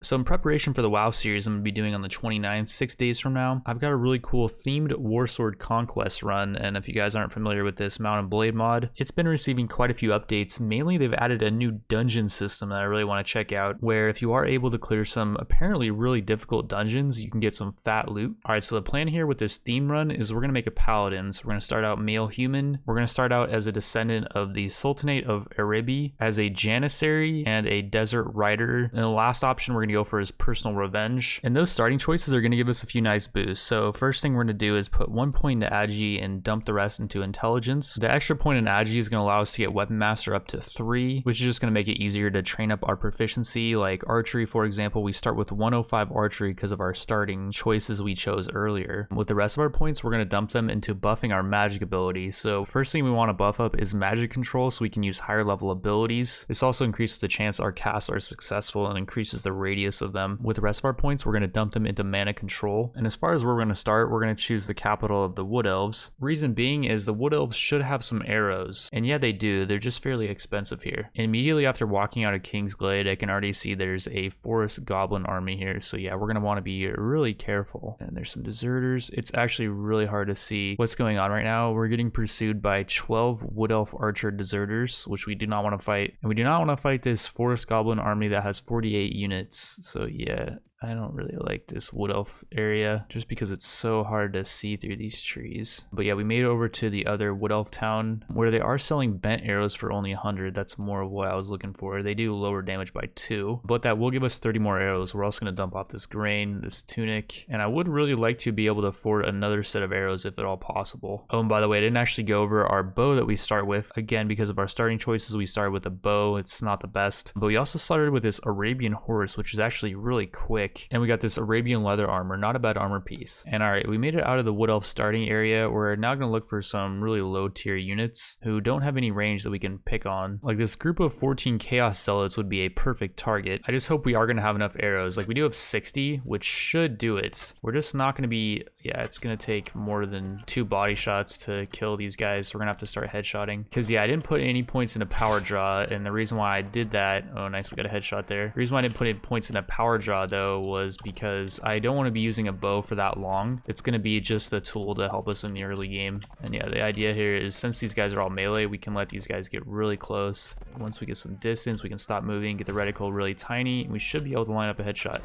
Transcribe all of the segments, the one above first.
So in preparation for the WoW series I'm going to be doing on the 29th, 6 days from now, I've got a really cool themed Warsword Conquest run, and if you guys aren't familiar with this Mount and Blade mod, it's been receiving quite a few updates. Mainly they've added a new dungeon system that I really want to check out, where if you are able to clear some apparently really difficult dungeons, you can get some fat loot. Alright, so the plan here with this theme run is we're going to make a paladin. So we're going to start out male human, we're going to start out as a descendant of the Sultanate of Arabi, as a Janissary, and a desert rider, and the last option we're going to go for his personal revenge. And those starting choices are going to give us a few nice boosts. So first thing we're going to do is put 1 point into agi and dump the rest into intelligence. The extra point in agi is going to allow us to get weapon master up to 3, which is just going to make it easier to train up our proficiency. Like archery, for example, we start with 105 archery because of our starting choices we chose earlier. With the rest of our points, we're going to dump them into buffing our magic ability. So first thing we want to buff up is magic control, so we can use higher level abilities. This also increases the chance our casts are successful and increases the radius of them. With the rest of our points, we're going to dump them into mana control. And as far as where we're going to start, we're going to choose the capital of the Wood Elves. Reason being is the Wood Elves should have some arrows. And yeah, they do. They're just fairly expensive here. Immediately after walking out of King's Glade, I can already see there's a forest goblin army here. So yeah, we're going to want to be really careful. And there's some deserters. It's actually really hard to see what's going on right now. We're getting pursued by 12 Wood Elf archer deserters, which we do not want to fight. And we do not want to fight this forest goblin army that has 48 units. So yeah, I don't really like this wood elf area just because it's so hard to see through these trees. But yeah, we made it over to the other wood elf town where they are selling bent arrows for only 100. That's more of what I was looking for. They do lower damage by 2, but that will give us 30 more arrows. We're also going to dump off this grain, this tunic, and I would really like to be able to afford another set of arrows if at all possible. Oh, and by the way, I didn't actually go over our bow that we start with. Again, because of our starting choices, we started with a bow. It's not the best, but we also started with this Arabian horse, which is actually really quick. And we got this Arabian leather armor, not a bad armor piece. And all right, we made it out of the wood elf starting area. We're now going to look for some really low tier units who don't have any range that we can pick on. Like this group of 14 chaos zealots would be a perfect target. I just hope we are going to have enough arrows. Like we do have 60, which should do it. We're just not going to be, yeah, it's going to take more than 2 body shots to kill these guys. So we're going to have to start headshotting. Because yeah, I didn't put any points into power draw. And the reason why I did that, oh nice, we got a headshot there. The reason why I didn't put any points into power draw though was because I don't want to be using a bow for that long. It's going to be just a tool to help us in the early game. And yeah, the idea here is since these guys are all melee, we can let these guys get really close. Once we get some distance, we can stop moving, get the reticle really tiny, and we should be able to line up a headshot.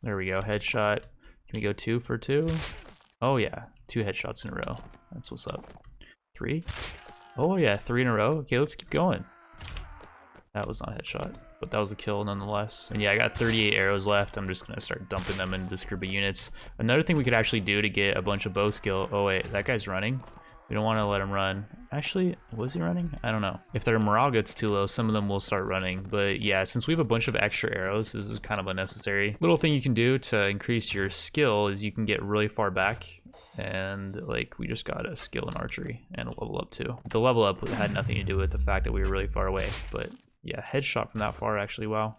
There we go, headshot. Can we go 2 for 2? Oh yeah, 2 headshots in a row. That's what's up. 3? Oh yeah, 3 in a row. Okay, let's keep going. That was not a headshot, but that was a kill nonetheless. And yeah, I got 38 arrows left. I'm just gonna start dumping them into this group of units. Another thing we could actually do to get a bunch of bow skill. Oh wait, that guy's running. We don't want to let him run. Actually, was he running? I don't know. If their morale gets too low, some of them will start running. But yeah, since we have a bunch of extra arrows, this is kind of unnecessary. Little thing you can do to increase your skill is you can get really far back. And like we just got a skill in archery and a level up too. The level up had nothing to do with the fact that we were really far away, but yeah, headshot from that far actually, wow.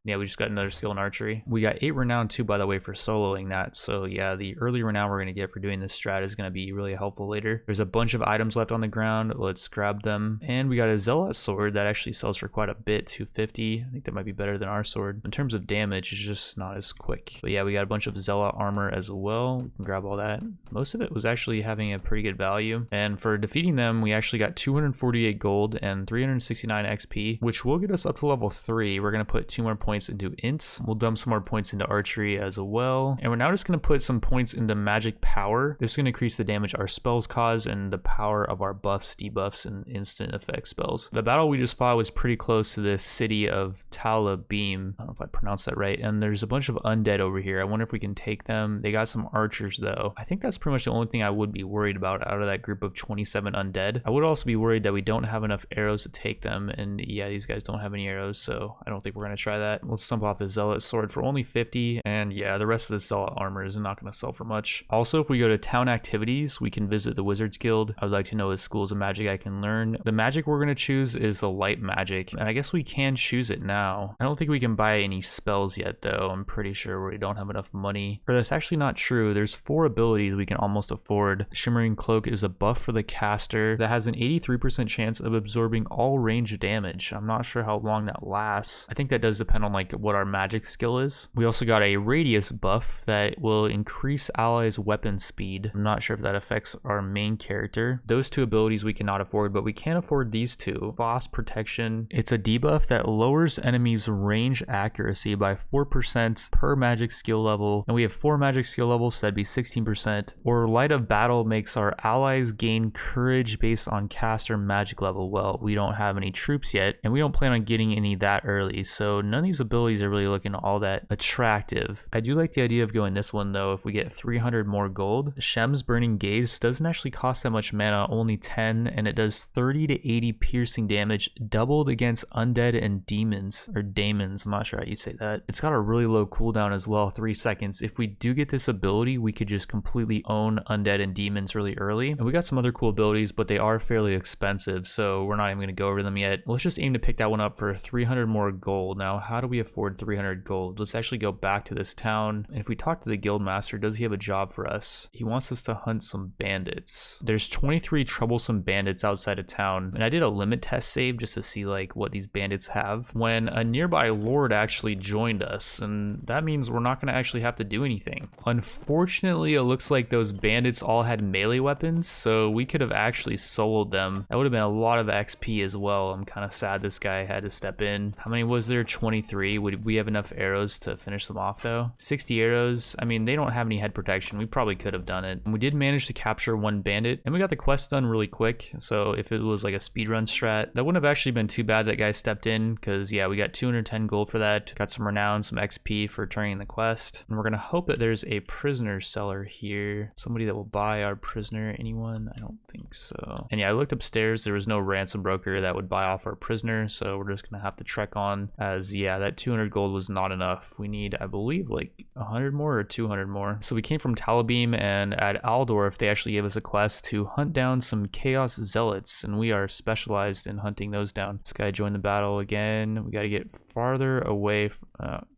Yeah, we just got another skill in archery. We got 8 renown too, by the way, for soloing that. So yeah, the early renown we're going to get for doing this strat is going to be really helpful later. There's a bunch of items left on the ground. Let's grab them. And we got a zealot sword that actually sells for quite a bit, 250. I think that might be better than our sword. In terms of damage, it's just not as quick. But yeah, we got a bunch of zealot armor as well. We can grab all that. Most of it was actually having a pretty good value. And for defeating them, we actually got 248 gold and 369 XP, which will get us up to level 3. We're going to put 2 more points into int. We'll dump some more points into archery as well. And we're now just going to put some points into magic power. This is going to increase the damage our spells cause and the power of our buffs, debuffs, and instant effect spells. The battle we just fought was pretty close to the city of Talabim. I don't know if I pronounced that right. And there's a bunch of undead over here. I wonder if we can take them. They got some archers though. I think that's pretty much the only thing I would be worried about out of that group of 27 undead. I would also be worried that we don't have enough arrows to take them. And yeah, these guys don't have any arrows, so I don't think we're going to try that. Let's stump off the zealot sword for only 50, and yeah, the rest of the zealot armor is not going to sell for much. Also, if we go to town activities, we can visit the Wizards Guild. I would like to know the schools of magic I can learn. The magic we're going to choose is the light magic, and I guess we can choose it now. I don't think we can buy any spells yet though. I'm pretty sure we don't have enough money. But that's actually not true. There's 4 abilities we can almost afford. Shimmering Cloak is a buff for the caster that has an 83% chance of absorbing all range damage. I'm not sure how long that lasts. I think that does depend on like what our magic skill is. We also got a radius buff that will increase allies' weapon speed. I'm not sure if that affects our main character. Those two abilities we cannot afford, but we can afford these two. Loss protection. It's a debuff that lowers enemies' range accuracy by 4% per magic skill level, and we have 4 magic skill levels, so that'd be 16%. Or light of battle makes our allies gain courage based on caster magic level. Well, we don't have any troops yet, and we don't plan on getting any that early, so none of these abilities are really looking all that attractive. I do like the idea of going this one though. If we get 300 more gold, Shem's Burning Gaze doesn't actually cost that much mana, only 10, and it does 30 to 80 piercing damage, doubled against undead and demons, or daemons, I'm not sure how you say that. It's got a really low cooldown as well, 3 seconds. If we do get this ability, we could just completely own undead and demons really early. And we got some other cool abilities, but they are fairly expensive, so we're not even going to go over them yet. Let's just aim to pick that one up for 300 more gold. Now, how do we afford 300 gold? Let's actually go back to this town, and if we talk to the guild master, does he have a job for us? He wants us to hunt some bandits. There's 23 troublesome bandits outside of town, and I did a limit test save just to see like what these bandits have when a nearby lord actually joined us, and that means we're not going to actually have to do anything. Unfortunately, it looks like those bandits all had melee weapons, so we could have actually soloed them. That would have been a lot of XP as well. I'm kind of sad this guy had to step in. How many was there? 23. Would we have enough arrows to finish them off though? 60 arrows. I mean, they don't have any head protection. We probably could have done it. And we did manage to capture 1 bandit, and we got the quest done really quick. So if it was like a speedrun strat, that wouldn't have actually been too bad that guy stepped in, because yeah, we got 210 gold for that. Got some renown, some XP for turning the quest. And we're gonna hope that there's a prisoner seller here. Somebody that will buy our prisoner. Anyone? I don't think so. And yeah, I looked upstairs. There was no ransom broker that would buy off our prisoner, so we're just gonna have to trek on, as yeah, that 200 gold was not enough. We need, I believe, like 100 more or 200 more. So we came from Talabeam, and at Aldorf they actually gave us a quest to hunt down some chaos zealots, and we are specialized in hunting those down. This guy joined the battle again. We got to get farther away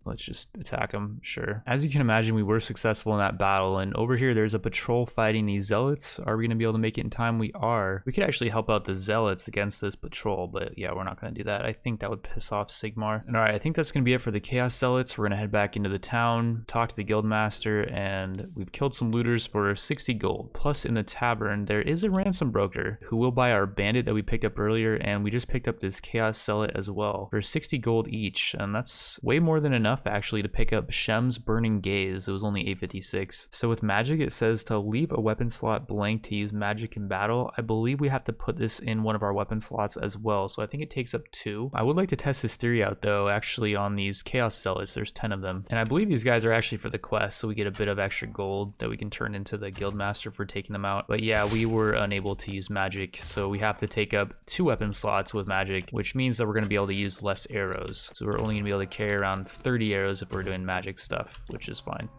let's just attack him, sure. As you can imagine, we were successful in that battle, and over here there's a patrol fighting these zealots. Are we gonna be able to make it in time? We are. We could actually help out the zealots against this patrol, but yeah, we're not gonna do that. I think that would piss off Sigmar. And all right, I think that's gonna be it for the chaos zealots. We're gonna head back into the town, talk to the guild master, and we've killed some looters for 60 gold. Plus in the tavern, there is a ransom broker who will buy our bandit that we picked up earlier, and we just picked up this chaos zealot as well for 60 gold each, and that's way more than enough actually to pick up Shem's Burning Gaze. It was only 856. So with magic, it says to leave a weapon slot blank to use magic in battle. I believe we have to put this in one of our weapon slots as well, so I think it takes up 2. I would like to test this theory out though, actually, on these chaos zealots. There's 10 of them, and I believe these guys are actually for the quest, so we get a bit of extra gold that we can turn into the guild master for taking them out. But yeah, we were unable to use magic, so we have to take up 2 weapon slots with magic, which means that we're going to be able to use less arrows. So we're only going to be able to carry around 30 arrows if we're doing magic stuff, which is fine.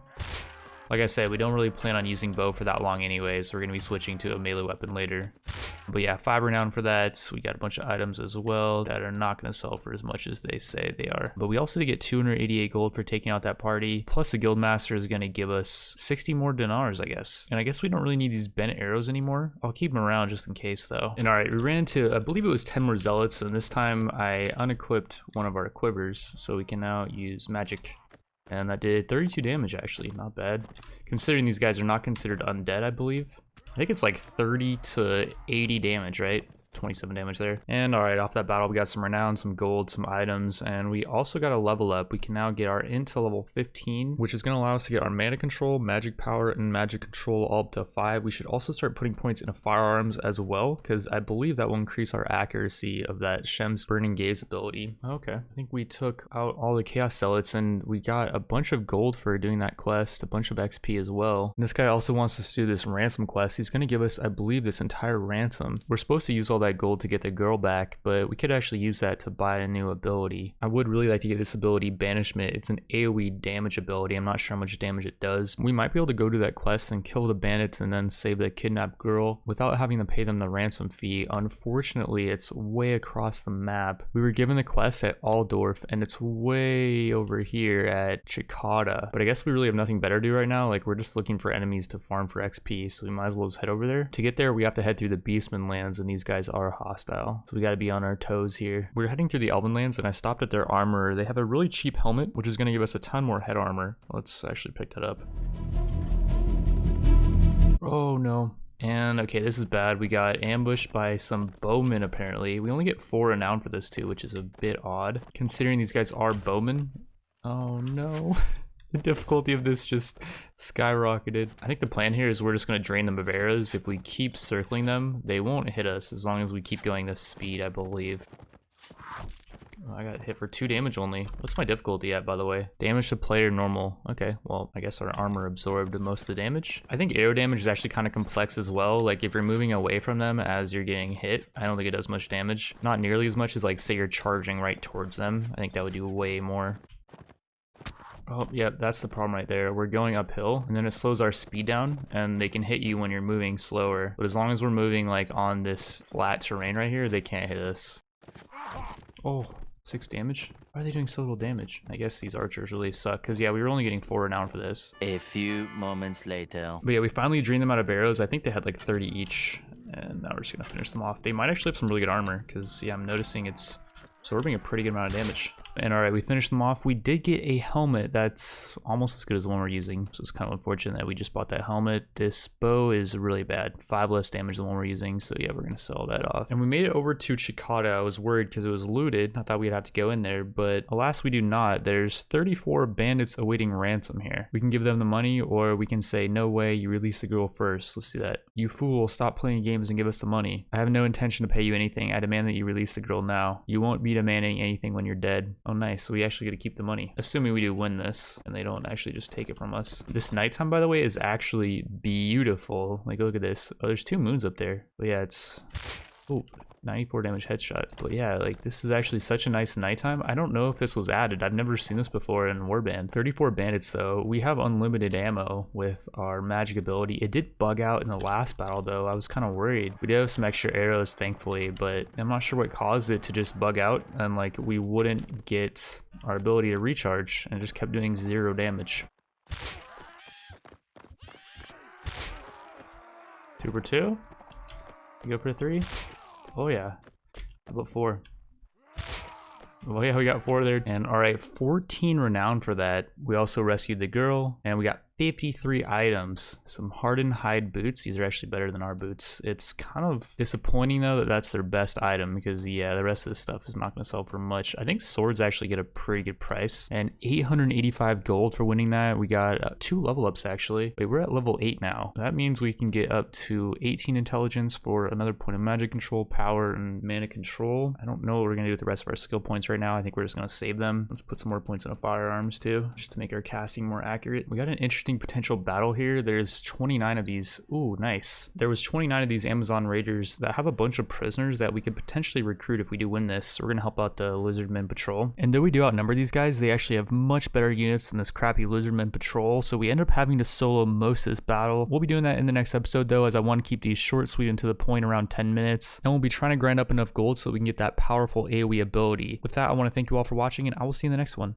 Like I said, we don't really plan on using bow for that long anyway, so we're going to be switching to a melee weapon later. But yeah, 5 renown for that. We got a bunch of items as well that are not going to sell for as much as they say they are. But we also did get 288 gold for taking out that party. Plus the guild master is going to give us 60 more dinars, I guess. And I guess we don't really need these bent arrows anymore. I'll keep them around just in case though. And alright, we ran into, I believe it was 10 more zealots, and this time I unequipped one of our quivers, so we can now use magic. And that did 32 damage actually, not bad. Considering these guys are not considered undead, I believe. I think it's like 30 to 80 damage, right? 27 damage there. And all right, off that battle, we got some renown, some gold, some items, and we also got a level up. We can now get our int to level 15, which is going to allow us to get our mana control, magic power, and magic control all up to 5. We should also start putting points into firearms as well, because I believe that will increase our accuracy of that Shem's Burning Gaze ability. Okay, I think we took out all the chaos zealots, and we got a bunch of gold for doing that quest, a bunch of XP as well. And this guy also wants us to do this ransom quest. He's going to give us, I believe, this entire ransom. We're supposed to use all that gold to get the girl back, but we could actually use that to buy a new ability. I would really like to get this ability, Banishment. It's an AoE damage ability. I'm not sure how much damage it does. We might be able to go to that quest and kill the bandits and then save the kidnapped girl without having to pay them the ransom fee. Unfortunately, it's way across the map. We were given the quest at Aldorf, and it's way over here at Chikada, but I guess we really have nothing better to do right now. Like, we're just looking for enemies to farm for XP, so we might as well just head over there. To get there, we have to head through the Beastman lands, and these guys are hostile, so we got to be on our toes here. We're heading through the Elven Lands, and I stopped at their armor. They have a really cheap helmet, which is going to give us a ton more head armor. Let's actually pick that up. Oh no. And okay, this is bad. We got ambushed by some bowmen apparently. We only get 4 renown for this too, which is a bit odd considering these guys are bowmen. Oh no. The difficulty of this just skyrocketed. I think the plan here is we're just going to drain them of arrows. If we keep circling them, they won't hit us as long as we keep going this speed, I believe. Oh, I got hit for 2 damage only. What's my difficulty at, by the way? Damage to player normal. Okay, well, I guess our armor absorbed most of the damage. I think arrow damage is actually kind of complex as well. Like, if you're moving away from them as you're getting hit, I don't think it does much damage. Not nearly as much as, like, say you're charging right towards them. I think that would do way more. Oh, yeah, that's the problem right there. We're going uphill, and then it slows our speed down, and they can hit you when you're moving slower. But as long as we're moving, like, on this flat terrain right here, they can't hit us. Oh, 6 damage? Why are they doing so little damage? I guess these archers really suck, because, yeah, we were only getting 4 renown for this. A few moments later. But, yeah, we finally drained them out of arrows. I think they had, like, 30 each, and now we're just gonna finish them off. They might actually have some really good armor, because, yeah, I'm noticing it's absorbing a pretty good amount of damage. And alright, we finished them off. We did get a helmet that's almost as good as the one we're using, so it's kind of unfortunate that we just bought that helmet. This bow is really bad. 5 less damage than the one we're using, so yeah, we're going to sell that off. And we made it over to Chikata. I was worried because it was looted. I thought we'd have to go in there, but alas, we do not. There's 34 bandits awaiting ransom here. We can give them the money, or we can say, no way, you release the girl first. Let's do that. You fool, stop playing games and give us the money. I have no intention to pay you anything. I demand that you release the girl now. You won't be demanding anything when you're dead. Oh, nice. So we actually get to keep the money. Assuming we do win this, and they don't actually just take it from us. This nighttime, by the way, is actually beautiful. Like, look at this. Oh, there's 2 moons up there. But yeah, it's... Oh, 94 damage headshot. But yeah, like, this is actually such a nice nighttime. I don't know if this was added. I've never seen this before in Warband. 34 bandits, though. We have unlimited ammo with our magic ability. It did bug out in the last battle, though. I was kind of worried. We did have some extra arrows, thankfully, but I'm not sure what caused it to just bug out, and, like, we wouldn't get our ability to recharge, and it just kept doing 0 damage. 2 for 2? You go for 3? Oh yeah. How about 4? Well, yeah, we got 4 there. And all right, 14 renown for that. We also rescued the girl, and we got 53 items. Some hardened hide boots. These are actually better than our boots. It's kind of disappointing though that that's their best item, because yeah, the rest of this stuff is not going to sell for much. I think swords actually get a pretty good price, and 885 gold for winning that. We got 2 level ups actually. Wait, we're at level 8 now. That means we can get up to 18 intelligence for another point of magic control, power, and mana control. I don't know what we're going to do with the rest of our skill points right now. I think we're just going to save them. Let's put some more points into firearms too, just to make our casting more accurate. We got an interesting potential battle here. There's 29 of these. Ooh, nice. There was 29 of these Amazon Raiders that have a bunch of prisoners that we could potentially recruit if we do win this. So we're gonna help out the Lizardmen Patrol. And though we do outnumber these guys, they actually have much better units than this crappy Lizardmen Patrol. So we end up having to solo most of this battle. We'll be doing that in the next episode though, as I want to keep these short, sweet, and to the point, around 10 minutes. And we'll be trying to grind up enough gold so we can get that powerful AoE ability. With that, I want to thank you all for watching, and I will see you in the next one.